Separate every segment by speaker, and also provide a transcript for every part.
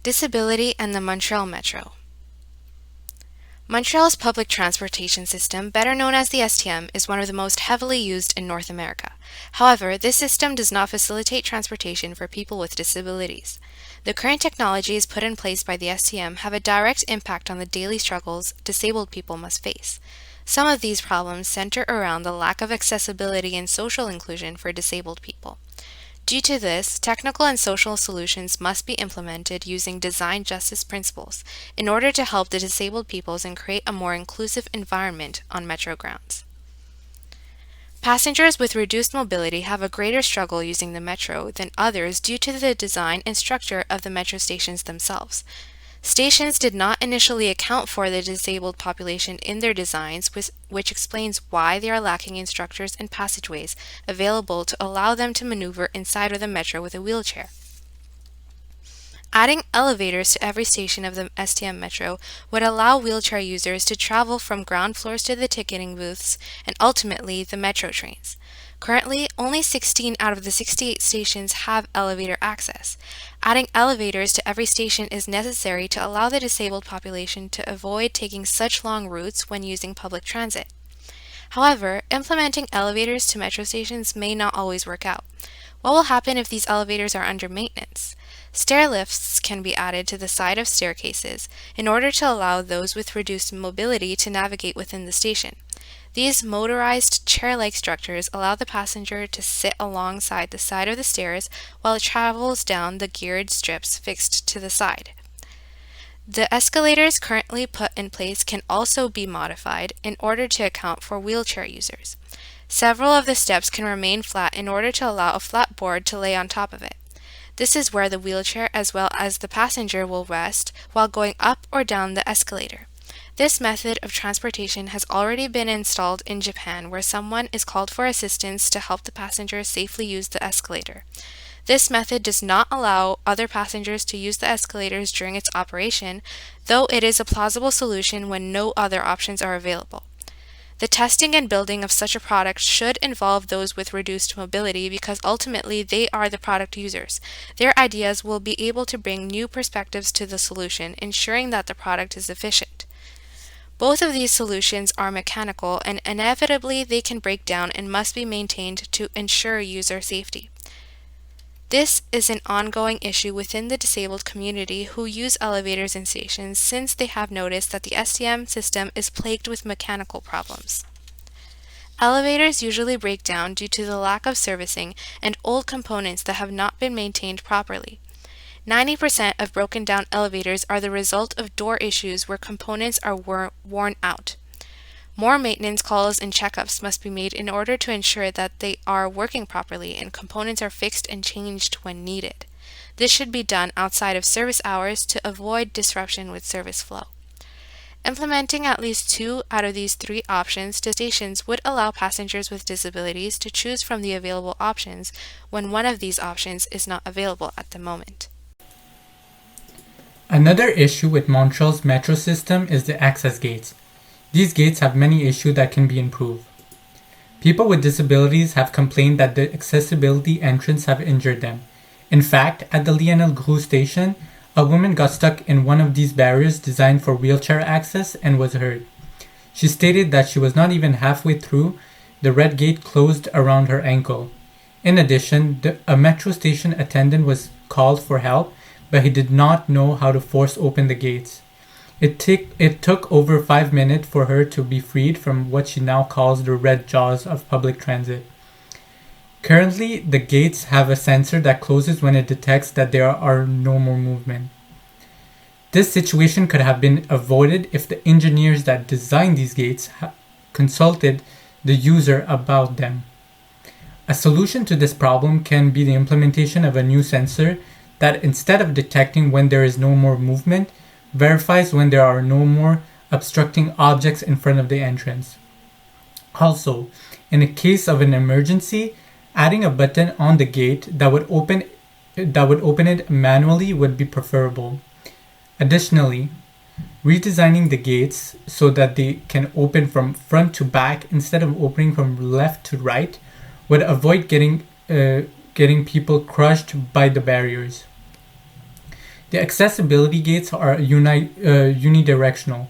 Speaker 1: Disability and the Montreal Metro. Montreal's public transportation system, better known as the STM, is one of the most heavily used in North America. However, this system does not facilitate transportation for people with disabilities. The current technologies put in place by the STM have a direct impact on the daily struggles disabled people must face. Some of these problems center around the lack of accessibility and social inclusion for disabled people. Due to this, technical and social solutions must be implemented using design justice principles in order to help the disabled peoples and create a more inclusive environment on Metro grounds. Passengers with reduced mobility have a greater struggle using the Metro than others due to the design and structure of the Metro stations themselves. Stations did not initially account for the disabled population in their designs, which explains why they are lacking in structures and passageways available to allow them to maneuver inside of the Metro with a wheelchair. Adding elevators to every station of the STM Metro would allow wheelchair users to travel from ground floors to the ticketing booths and ultimately the Metro trains. Currently, only 16 out of the 68 stations have elevator access. Adding elevators to every station is necessary to allow the disabled population to avoid taking such long routes when using public transit. However, implementing elevators to Metro stations may not always work out. What will happen if these elevators are under maintenance? Stair lifts can be added to the side of staircases in order to allow those with reduced mobility to navigate within the station. These motorized chair-like structures allow the passenger to sit alongside the side of the stairs while it travels down the geared strips fixed to the side. The escalators currently put in place can also be modified in order to account for wheelchair users. Several of the steps can remain flat in order to allow a flat board to lay on top of it. This is where the wheelchair as well as the passenger will rest while going up or down the escalator. This method of transportation has already been installed in Japan, where someone is called for assistance to help the passenger safely use the escalator. This method does not allow other passengers to use the escalators during its operation, though it is a plausible solution when no other options are available. The testing and building of such a product should involve those with reduced mobility because ultimately they are the product users. Their ideas will be able to bring new perspectives to the solution, ensuring that the product is efficient. Both of these solutions are mechanical and inevitably they can break down and must be maintained to ensure user safety. This is an ongoing issue within the disabled community who use elevators in stations since they have noticed that the STM system is plagued with mechanical problems. Elevators usually break down due to the lack of servicing and old components that have not been maintained properly. 90% of broken down elevators are the result of door issues where components are worn out. More maintenance calls and checkups must be made in order to ensure that they are working properly and components are fixed and changed when needed. This should be done outside of service hours to avoid disruption with service flow. Implementing at least 2 out of these 3 options to stations would allow passengers with disabilities to choose from the available options when one of these options is not available at the moment.
Speaker 2: Another issue with Montreal's metro system is the access gates. These gates have many issues that can be improved. People with disabilities have complained that the accessibility entrance have injured them. In fact, at the engr392 station, a woman got stuck in one of these barriers designed for wheelchair access and was hurt. She stated that she was not even halfway through, the red gate closed around her ankle. In addition, a metro station attendant was called for help, but he did not know how to force open the gates. It took over 5 minutes for her to be freed from what she now calls the red jaws of public transit. Currently, the gates have a sensor that closes when it detects that there are no more movement. This situation could have been avoided if the engineers that designed these gates consulted the user about them. A solution to this problem can be the implementation of a new sensor that instead of detecting when there is no more movement, verifies when there are no more obstructing objects in front of the entrance. Also, in a case of an emergency, adding a button on the gate that would open it manually would be preferable. Additionally, redesigning the gates so that they can open from front to back instead of opening from left to right would avoid getting people crushed by the barriers. The accessibility gates are unidirectional,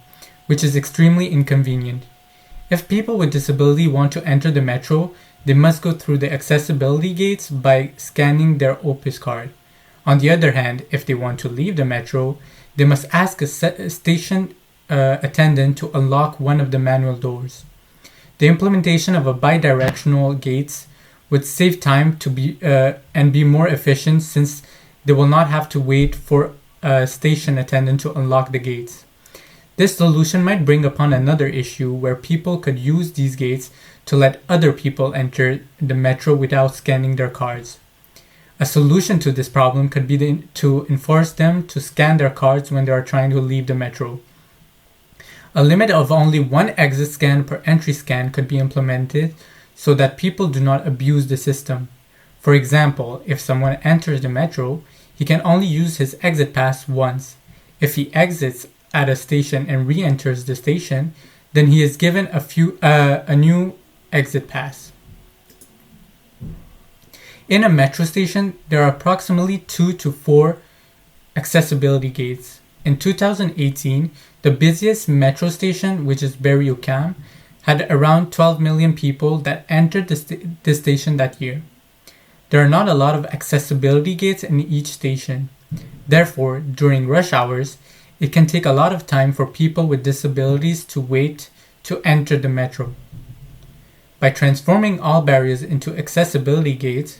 Speaker 2: which is extremely inconvenient. If people with disability want to enter the metro, they must go through the accessibility gates by scanning their Opus card. On the other hand, if they want to leave the metro, they must ask a station attendant to unlock one of the manual doors. The implementation of a bidirectional gates would save time and be more efficient, since they will not have to wait for a station attendant to unlock the gates. This solution might bring upon another issue where people could use these gates to let other people enter the metro without scanning their cards. A solution to this problem could be to enforce them to scan their cards when they are trying to leave the metro. A limit of only one exit scan per entry scan could be implemented so that people do not abuse the system. For example, if someone enters the metro, he can only use his exit pass once. If he exits at a station and re-enters the station, then he is given a new exit pass. In a metro station, there are approximately 2 to 4 accessibility gates. In 2018, the busiest metro station, which is Berry-UQAM, had around 12 million people that entered the station that year. There are not a lot of accessibility gates in each station. Therefore, during rush hours, it can take a lot of time for people with disabilities to wait to enter the metro. By transforming all barriers into accessibility gates,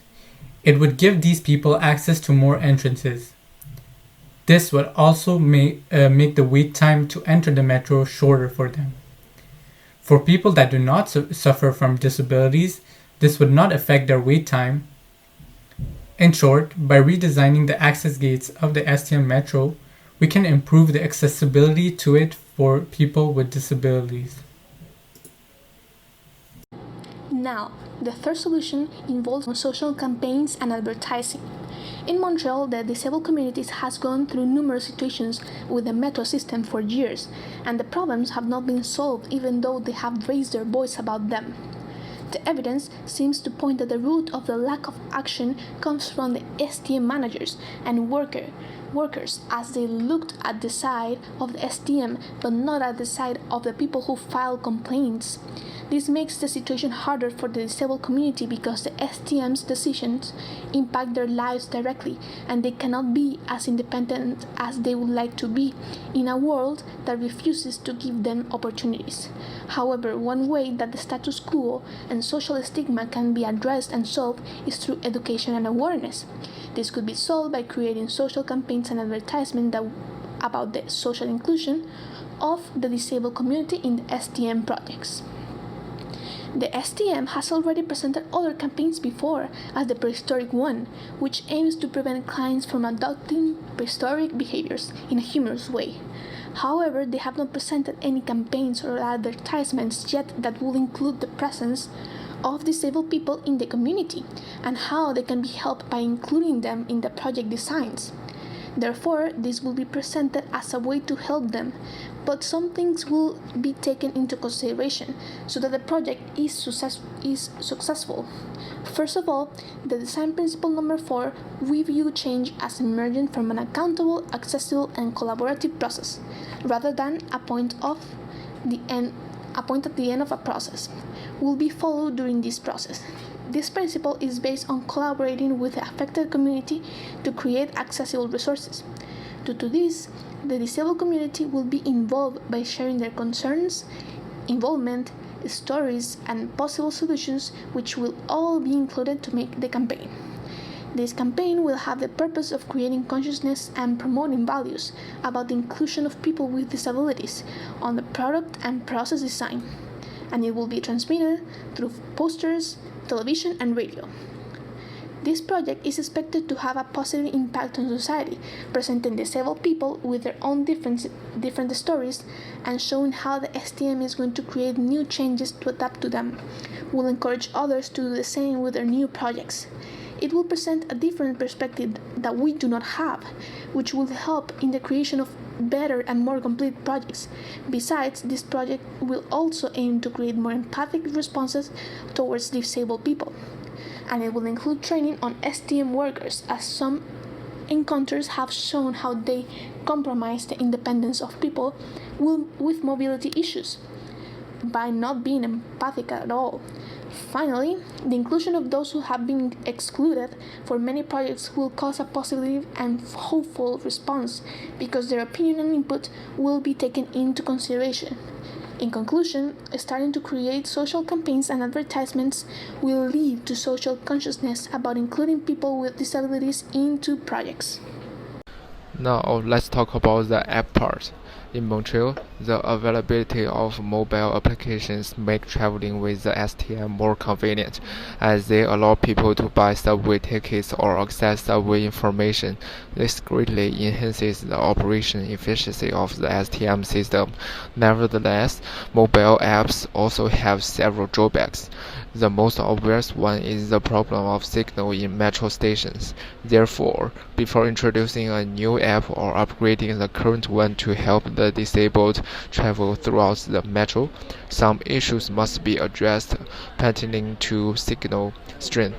Speaker 2: it would give these people access to more entrances. This would also make the wait time to enter the metro shorter for them. For people that do not suffer from disabilities, this would not affect their wait time. In short, by redesigning the access gates of the STM Metro, we can improve the accessibility to it for people with disabilities.
Speaker 3: Now, the third solution involves social campaigns and advertising. In Montreal, the disabled communities has gone through numerous situations with the metro system for years, and the problems have not been solved even though they have raised their voice about them. The evidence seems to point that the root of the lack of action comes from the STM managers and workers, as they looked at the side of the STM but not at the side of the people who file complaints. This makes the situation harder for the disabled community because the STM's decisions impact their lives directly, and they cannot be as independent as they would like to be in a world that refuses to give them opportunities. However, one way that the status quo and social stigma can be addressed and solved is through education and awareness. This could be solved by creating social campaigns and advertisements about the social inclusion of the disabled community in the STM projects. The STM has already presented other campaigns before, as the prehistoric one, which aims to prevent clients from adopting prehistoric behaviors in a humorous way. However, they have not presented any campaigns or advertisements yet that will include the presence of disabled people in the community and how they can be helped by including them in the project designs. Therefore, this will be presented as a way to help them, but some things will be taken into consideration so that the project is successful. First of all, the design principle number 4, we view change as emergent from an accountable, accessible, and collaborative process, rather than a point at the end of a process, will be followed during this process. This principle is based on collaborating with the affected community to create accessible resources. Due to this, the disabled community will be involved by sharing their concerns, involvement, stories, and possible solutions, which will all be included to make the campaign. This campaign will have the purpose of creating consciousness and promoting values about the inclusion of people with disabilities on the product and process design, and it will be transmitted through posters, television, and radio. This project is expected to have a positive impact on society, presenting disabled people with their own different stories and showing how the STM is going to create new changes to adapt to them. Will encourage others to do the same with their new projects. It will present a different perspective that we do not have, which will help in the creation of better and more complete projects. Besides, this project will also aim to create more empathic responses towards disabled people, and it will include training on STM workers, as some encounters have shown how they compromise the independence of people with mobility issues by not being empathic at all. Finally, the inclusion of those who have been excluded for many projects will cause a positive and hopeful response because their opinion and input will be taken into consideration. In conclusion, starting to create social campaigns and advertisements will lead to social consciousness about including people with disabilities into projects.
Speaker 4: Now let's talk about the app part. In Montreal, the availability of mobile applications make traveling with the STM more convenient, as they allow people to buy subway tickets or access subway information. This greatly enhances the operation efficiency of the STM system. Nevertheless, mobile apps also have several drawbacks. The most obvious one is the problem of signal in metro stations. Therefore, before introducing a new app or upgrading the current one to help the disabled travel throughout the metro, some issues must be addressed pertaining to signal strength.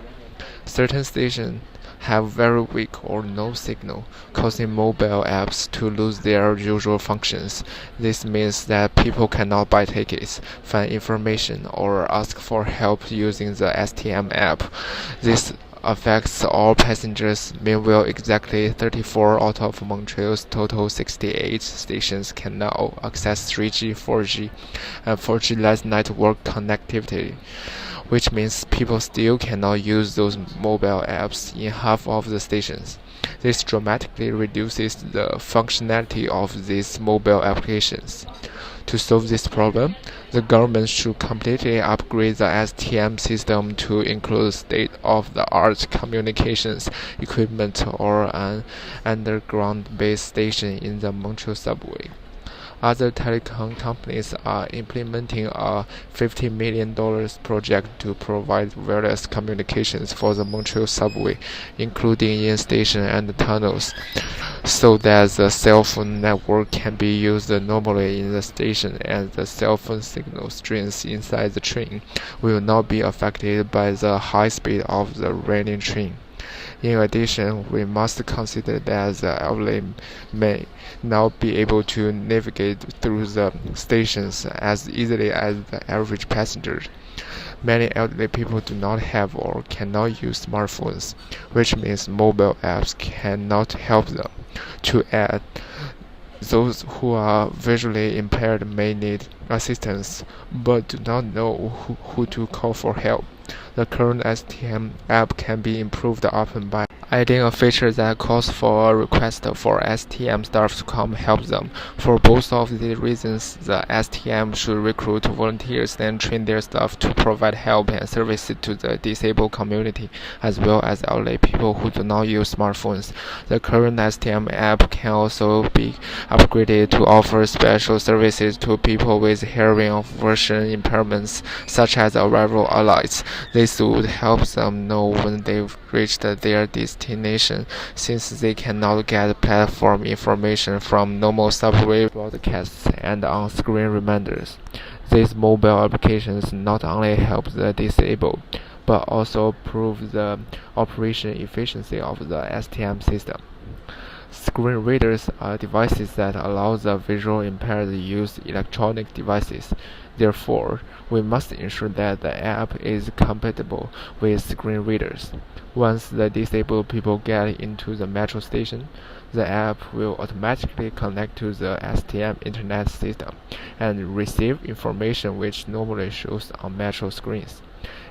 Speaker 4: Certain stations have very weak or no signal, causing mobile apps to lose their usual functions. This means that people cannot buy tickets, find information, or ask for help using the STM app. This affects all passengers. Meanwhile, exactly 34 out of Montreal's total 68 stations can now access 3G, 4G, and 4G-less network connectivity, which means people still cannot use those mobile apps in half of the stations. This dramatically reduces the functionality of these mobile applications. To solve this problem, the government should completely upgrade the STM system to include state-of-the-art communications equipment or an underground-based station in the Montreal subway. Other telecom companies are implementing a $50 million project to provide wireless communications for the Montreal subway, including in station and tunnels, so that the cell phone network can be used normally in the station and the cell phone signal strength inside the train will not be affected by the high speed of the running train. In addition, we must consider that the elderly may not be able to navigate through the stations as easily as the average passenger. Many elderly people do not have or cannot use smartphones, which means mobile apps cannot help them. To add, those who are visually impaired may need assistance but do not know who to call for help. The current STM app can be improved upon by adding a feature that calls for a request for STM staff to come help them. For both of these reasons, the STM should recruit volunteers and train their staff to provide help and services to the disabled community, as well as elderly people who do not use smartphones. The current STM app can also be upgraded to offer special services to people with hearing or vision impairments, such as arrival alerts. This would help them know when they've reached their destination, since they cannot get platform information from normal subway broadcasts and on-screen reminders. These mobile applications not only help the disabled, but also improve the operation efficiency of the STM system. Screen readers are devices that allow the visual impaired to use electronic devices. Therefore, we must ensure that the app is compatible with screen readers. Once the disabled people get into the metro station, the app will automatically connect to the STM internet system and receive information which normally shows on metro screens.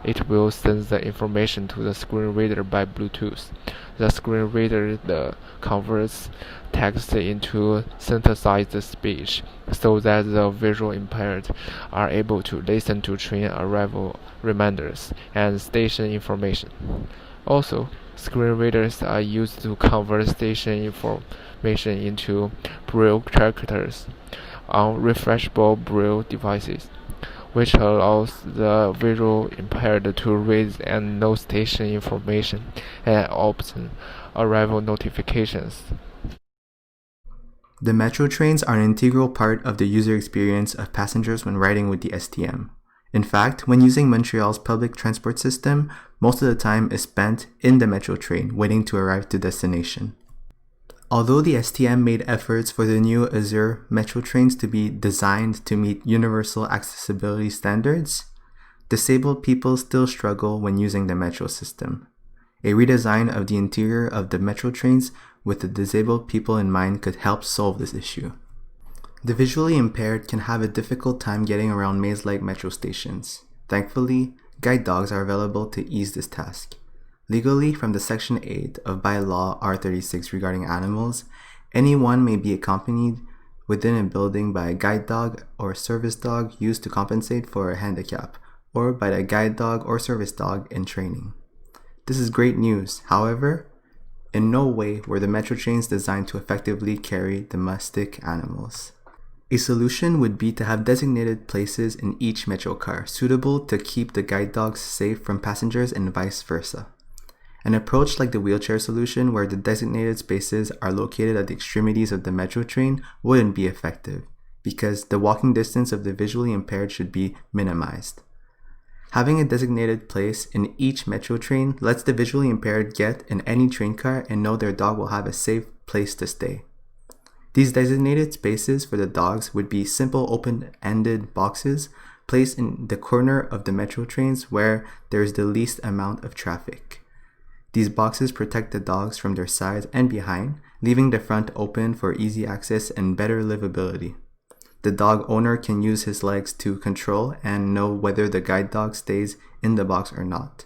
Speaker 4: It will send the information to the screen reader by Bluetooth. The screen reader converts text into synthesized speech so that the visual impaired are able to listen to train arrival reminders and station information. Also, screen readers are used to convert station information into Braille characters on refreshable Braille devices, which allows the visual impaired to read and know station information and open arrival notifications.
Speaker 5: The metro trains are an integral part of the user experience of passengers when riding with the STM. In fact, when using Montreal's public transport system, most of the time is spent in the metro train waiting to arrive to destination. Although the STM made efforts for the new Azure Metro trains to be designed to meet universal accessibility standards, disabled people still struggle when using the Metro system. A redesign of the interior of the Metro trains with the disabled people in mind could help solve this issue. The visually impaired can have a difficult time getting around maze-like metro stations. Thankfully, guide dogs are available to ease this task. Legally, from the Section 8 of Bylaw R36 regarding animals, anyone may be accompanied within a building by a guide dog or service dog used to compensate for a handicap, or by a guide dog or service dog in training. This is great news. However, in no way were the Metro trains designed to effectively carry domestic animals. A solution would be to have designated places in each Metro car, suitable to keep the guide dogs safe from passengers and vice versa. An approach like the wheelchair solution, where the designated spaces are located at the extremities of the Metro train, wouldn't be effective, because the walking distance of the visually impaired should be minimized. Having a designated place in each Metro train lets the visually impaired get in any train car and know their dog will have a safe place to stay. These designated spaces for the dogs would be simple open-ended boxes placed in the corner of the Metro trains where there is the least amount of traffic. These boxes protect the dogs from their sides and behind, leaving the front open for easy access and better livability. The dog owner can use his legs to control and know whether the guide dog stays in the box or not.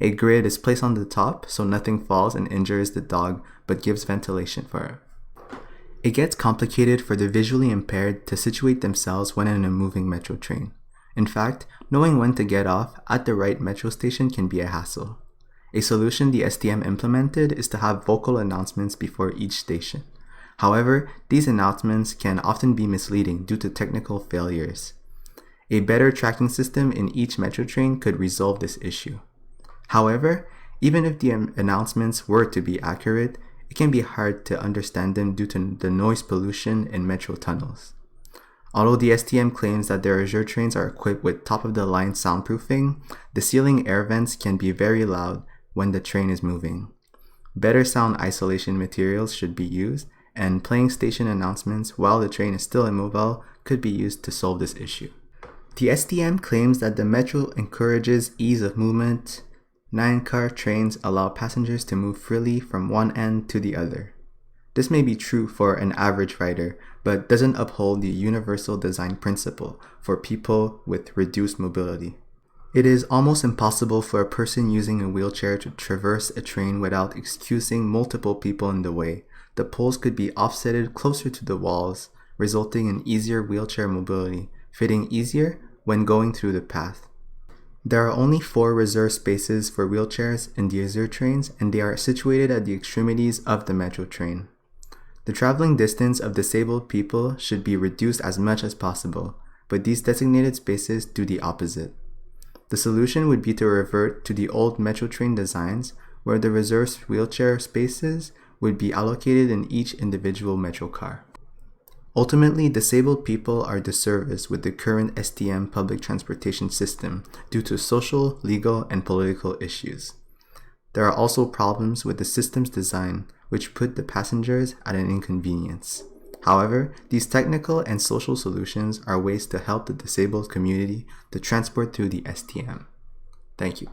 Speaker 5: A grid is placed on the top so nothing falls and injures the dog, but gives ventilation for it. It gets complicated for the visually impaired to situate themselves when in a moving Metro train. In fact, knowing when to get off at the right Metro station can be a hassle. A solution the STM implemented is to have vocal announcements before each station. However, these announcements can often be misleading due to technical failures. A better tracking system in each Metro train could resolve this issue. However, even if the announcements were to be accurate, it can be hard to understand them due to the noise pollution in Metro tunnels. Although the STM claims that their Azure trains are equipped with top-of-the-line soundproofing, the ceiling air vents can be very loud when the train is moving. Better sound isolation materials should be used, and playing station announcements while the train is still immobile could be used to solve this issue. The STM claims that the Metro encourages ease of movement. 9-car trains allow passengers to move freely from one end to the other. This may be true for an average rider, but doesn't uphold the universal design principle for people with reduced mobility. It is almost impossible for a person using a wheelchair to traverse a train without excusing multiple people in the way. The poles could be offsetted closer to the walls, resulting in easier wheelchair mobility, fitting easier when going through the path. There are only 4 reserved spaces for wheelchairs in the Azure trains, and they are situated at the extremities of the Metro train. The traveling distance of disabled people should be reduced as much as possible, but these designated spaces do the opposite. The solution would be to revert to the old Metro train designs, where the reserved wheelchair spaces would be allocated in each individual Metro car. Ultimately, disabled people are disserviced with the current STM public transportation system due to social, legal, and political issues. There are also problems with the system's design, which put the passengers at an inconvenience. However, these technical and social solutions are ways to help the disabled community to transport through the STM. Thank you.